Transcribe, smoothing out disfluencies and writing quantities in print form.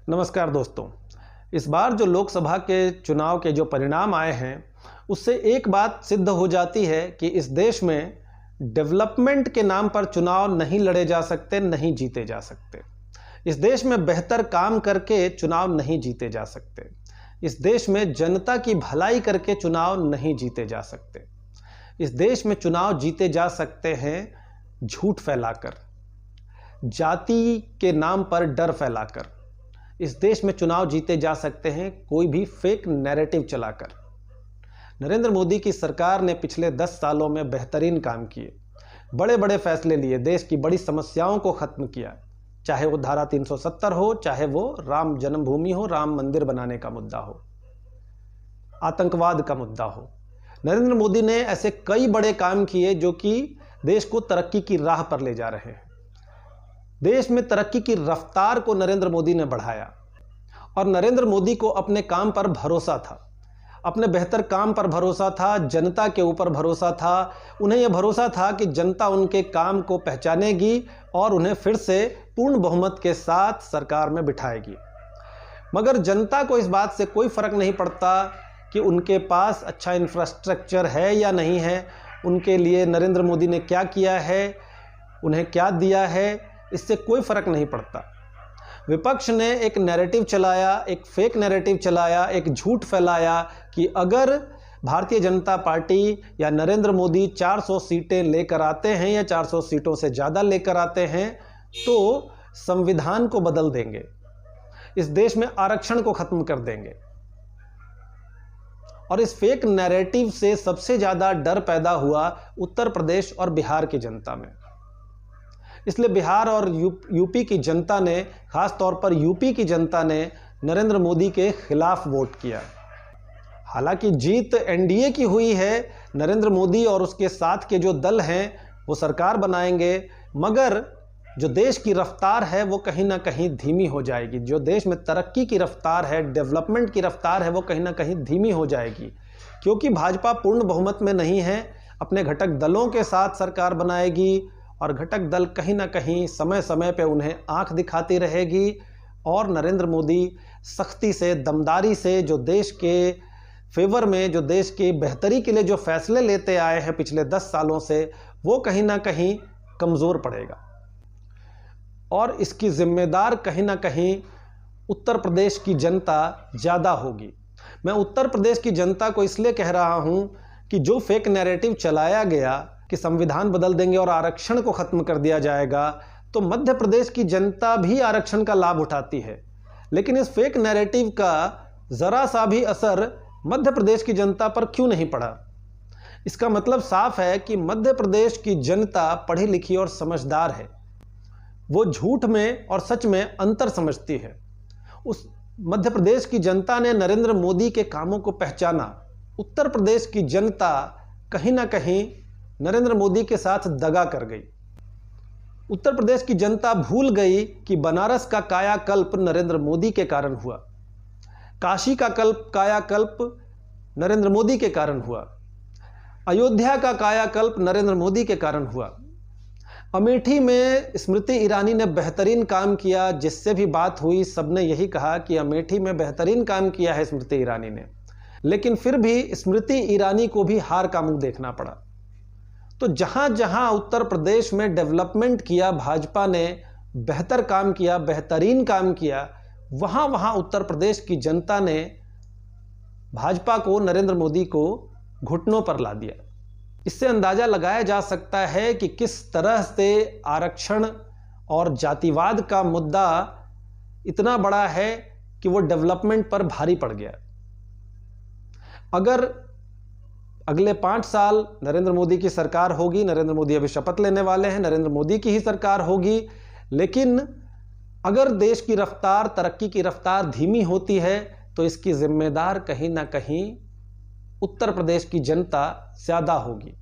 नमस्कार दोस्तों। इस बार जो लोकसभा के चुनाव के जो परिणाम आए हैं उससे एक बात सिद्ध हो जाती है कि इस देश में डेवलपमेंट के नाम पर चुनाव नहीं लड़े जा सकते, नहीं जीते जा सकते। इस देश में बेहतर काम करके चुनाव नहीं जीते जा सकते। इस देश में जनता की भलाई करके चुनाव नहीं जीते जा सकते। इस देश में चुनाव जीते जा सकते हैं झूठ फैलाकर, जाति के नाम पर डर फैलाकर। इस देश में चुनाव जीते जा सकते हैं कोई भी फेक नैरेटिव चलाकर। नरेंद्र मोदी की सरकार ने पिछले 10 सालों में बेहतरीन काम किए, बड़े बड़े फैसले लिए, देश की बड़ी समस्याओं को खत्म किया, चाहे वो धारा 370 हो, चाहे वो राम जन्मभूमि हो, राम मंदिर बनाने का मुद्दा हो, आतंकवाद का मुद्दा हो। नरेंद्र मोदी ने ऐसे कई बड़े काम किए जो कि देश को तरक्की की राह पर ले जा रहे हैं। देश में तरक्की की रफ्तार को नरेंद्र मोदी ने बढ़ाया और नरेंद्र मोदी को अपने काम पर भरोसा था, अपने बेहतर काम पर भरोसा था, जनता के ऊपर भरोसा था। उन्हें यह भरोसा था कि जनता उनके काम को पहचानेगी और उन्हें फिर से पूर्ण बहुमत के साथ सरकार में बिठाएगी। मगर जनता को इस बात से कोई फर्क नहीं पड़ता कि उनके पास अच्छा इंफ्रास्ट्रक्चर है या नहीं है, उनके लिए नरेंद्र मोदी ने क्या किया है, उन्हें क्या दिया है, इससे कोई फर्क नहीं पड़ता। विपक्ष ने एक नैरेटिव चलाया, एक फेक नैरेटिव चलाया, एक झूठ फैलाया कि अगर भारतीय जनता पार्टी या नरेंद्र मोदी 400 सीटें लेकर आते हैं या 400 सीटों से ज़्यादा लेकर आते हैं तो संविधान को बदल देंगे, इस देश में आरक्षण को खत्म कर देंगे। और इस फेक नैरेटिव से सबसे ज़्यादा डर पैदा हुआ उत्तर प्रदेश और बिहार की जनता में। इसलिए बिहार और यूपी की जनता ने, खास तौर पर यूपी की जनता ने नरेंद्र मोदी के खिलाफ वोट किया। हालांकि जीत एनडीए की हुई है, नरेंद्र मोदी और उसके साथ के जो दल हैं वो सरकार बनाएंगे, मगर जो देश की रफ्तार है वो कहीं ना कहीं धीमी हो जाएगी। जो देश में तरक्की की रफ्तार है, डेवलपमेंट की रफ्तार है, वो कहीं ना कहीं धीमी हो जाएगी, क्योंकि भाजपा पूर्ण बहुमत में नहीं है, अपने घटक दलों के साथ सरकार बनाएगी और घटक दल कहीं ना कहीं समय समय पे उन्हें आंख दिखाती रहेगी। और नरेंद्र मोदी सख्ती से, दमदारी से जो देश के फेवर में, जो देश की बेहतरी के लिए जो फैसले लेते आए हैं पिछले 10 सालों से, वो कहीं ना कहीं कमज़ोर पड़ेगा। और इसकी जिम्मेदार कहीं ना कहीं उत्तर प्रदेश की जनता ज़्यादा होगी। मैं उत्तर प्रदेश की जनता को इसलिए कह रहा हूँ कि जो फेक नैरेटिव चलाया गया कि संविधान बदल देंगे और आरक्षण को खत्म कर दिया जाएगा, तो मध्य प्रदेश की जनता भी आरक्षण का लाभ उठाती है, लेकिन इस फेक नैरेटिव का ज़रा सा भी असर मध्य प्रदेश की जनता पर क्यों नहीं पड़ा? इसका मतलब साफ है कि मध्य प्रदेश की जनता पढ़ी लिखी और समझदार है। वो झूठ में और सच में अंतर समझती है। उस मध्य प्रदेश की जनता ने नरेंद्र मोदी के कामों को पहचाना। उत्तर प्रदेश की जनता कहीं ना कहीं नरेंद्र मोदी के साथ दगा कर गई। उत्तर प्रदेश की जनता भूल गई कि बनारस का कायाकल्प नरेंद्र मोदी के कारण हुआ, काशी का कायाकल्प नरेंद्र मोदी के कारण हुआ, अयोध्या का कायाकल्प नरेंद्र मोदी के कारण हुआ। अमेठी में स्मृति ईरानी ने बेहतरीन काम किया, जिससे भी बात हुई सबने यही कहा कि अमेठी में बेहतरीन काम किया है स्मृति ईरानी ने, लेकिन फिर भी स्मृति ईरानी को भी हार का मुंह देखना पड़ा। तो जहां जहां उत्तर प्रदेश में डेवलपमेंट किया, भाजपा ने बेहतर काम किया, बेहतरीन काम किया, वहां वहां उत्तर प्रदेश की जनता ने भाजपा को, नरेंद्र मोदी को घुटनों पर ला दिया। इससे अंदाजा लगाया जा सकता है कि किस तरह से आरक्षण और जातिवाद का मुद्दा इतना बड़ा है कि वो डेवलपमेंट पर भारी पड़ गया। अगर अगले 5 साल नरेंद्र मोदी की सरकार होगी, नरेंद्र मोदी अभी शपथ लेने वाले हैं, नरेंद्र मोदी की ही सरकार होगी, लेकिन अगर देश की रफ्तार, तरक्की की रफ्तार धीमी होती है तो इसकी जिम्मेदार कहीं ना कहीं उत्तर प्रदेश की जनता ज़्यादा होगी।